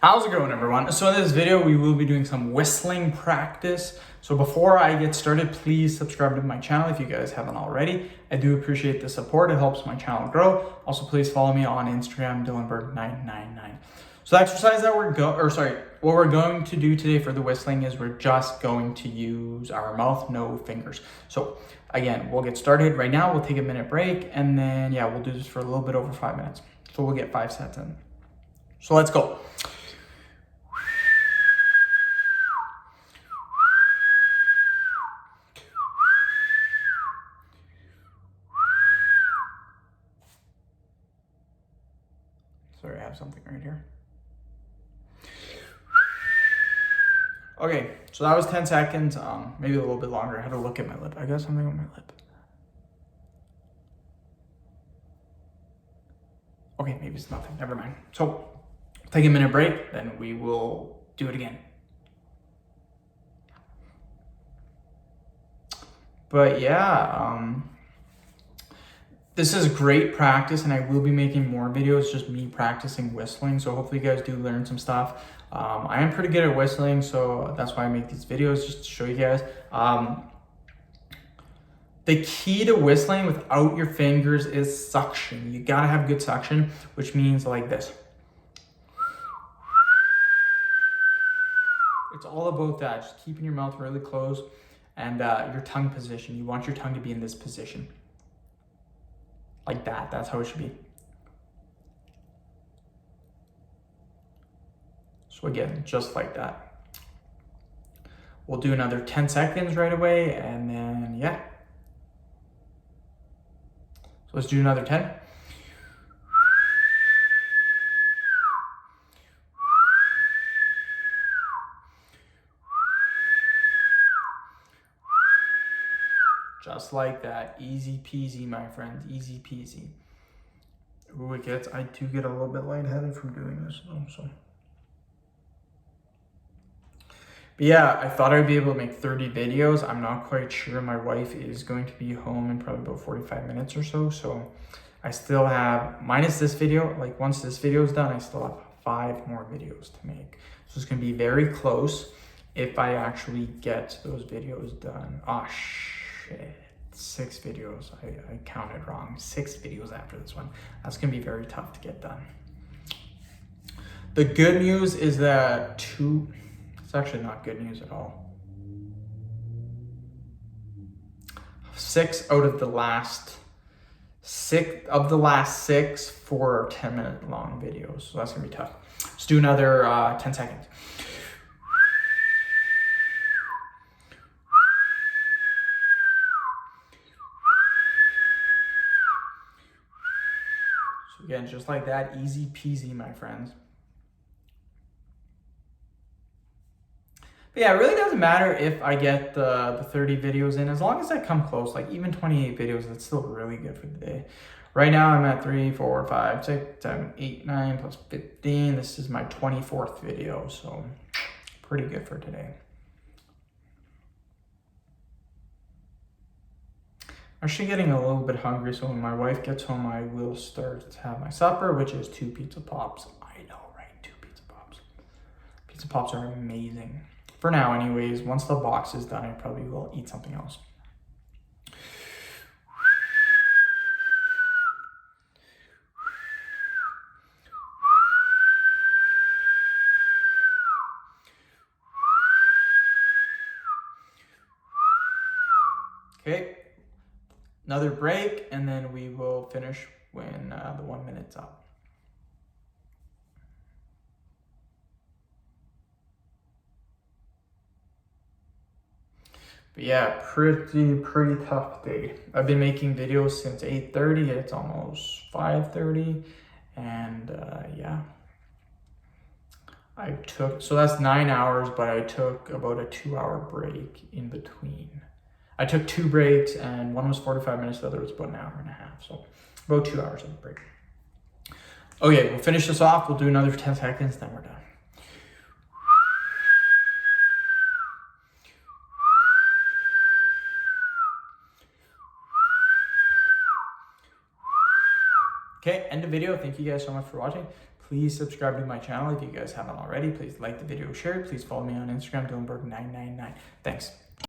How's it going, everyone? So in this video, we will be doing some whistling practice. So before I get started, please subscribe to my channel if you guys haven't already. I do appreciate the support. It helps my channel grow. Also, please follow me on Instagram, Dylanberg999. So the exercise that what we're going to do today for the whistling is we're just going to use our mouth, no fingers. So again, we'll get started right now. We'll take a minute break, and then we'll do this for a little bit over 5 minutes. So we'll get 5 sets in. So let's go. Sorry, I have something right here. Okay, so that was 10 seconds, maybe a little bit longer. I had to look at my lip. I got something on my lip. Okay, maybe it's nothing, never mind. So, take a minute break, then we will do it again. But this is great practice, and I will be making more videos, just me practicing whistling. So hopefully you guys do learn some stuff. I am pretty good at whistling, so that's why I make these videos, just to show you guys. The key to whistling without your fingers is suction. You gotta have good suction, which means like this. It's all about that, just keeping your mouth really closed and your tongue position. You want your tongue to be in this position. Like that, that's how it should be. So again, just like that. We'll do another 10 seconds right away, and then So let's do another 10. Just like that, easy peasy, my friends, easy peasy. Ooh, I do get a little bit lightheaded from doing this though, so. But I thought I'd be able to make 30 videos. I'm not quite sure. My wife is going to be home in probably about 45 minutes or so. So I still have, minus this video, like once this video is done, I still have 5 more videos to make. So it's gonna be very close if I actually get those videos done. Oh, shit. 6 videos. I counted wrong. 6 videos after this one. That's gonna be very tough to get done. The good news is that it's actually not good news at all. 6 out of the last 6 for 10-minute long videos. So that's gonna be tough. Let's do another 10 seconds. So again, just like that, easy peasy, my friends. But it really doesn't matter if I get the 30 videos in, as long as I come close. Like even 28 videos, that's still really good for the day. Right now I'm at 3, 4, 5, 6, 7, 8, 9 plus 15. This is my 24th video, so pretty good for today. I'm actually getting a little bit hungry, so when my wife gets home, I will start to have my supper, which is 2 pizza pops. I know, right? 2 pizza pops. Pizza pops are amazing. For now, anyways. Once the box is done, I probably will eat something else. Okay, another break, and then we will finish when the 1 minute's up. But pretty tough day. I've been making videos since 8:30. It's almost 5:30, and so that's 9 hours, but I took about a 2-hour break in between. I took 2 breaks, and one was 45 minutes, the other was about an hour and a half. So about 2 hours of break. Okay, we'll finish this off. We'll do another 10 seconds, then we're done. Okay, end of video. Thank you guys so much for watching. Please subscribe to my channel if you guys haven't already. Please like the video, share it. Please follow me on Instagram, Dylanberg999. Thanks.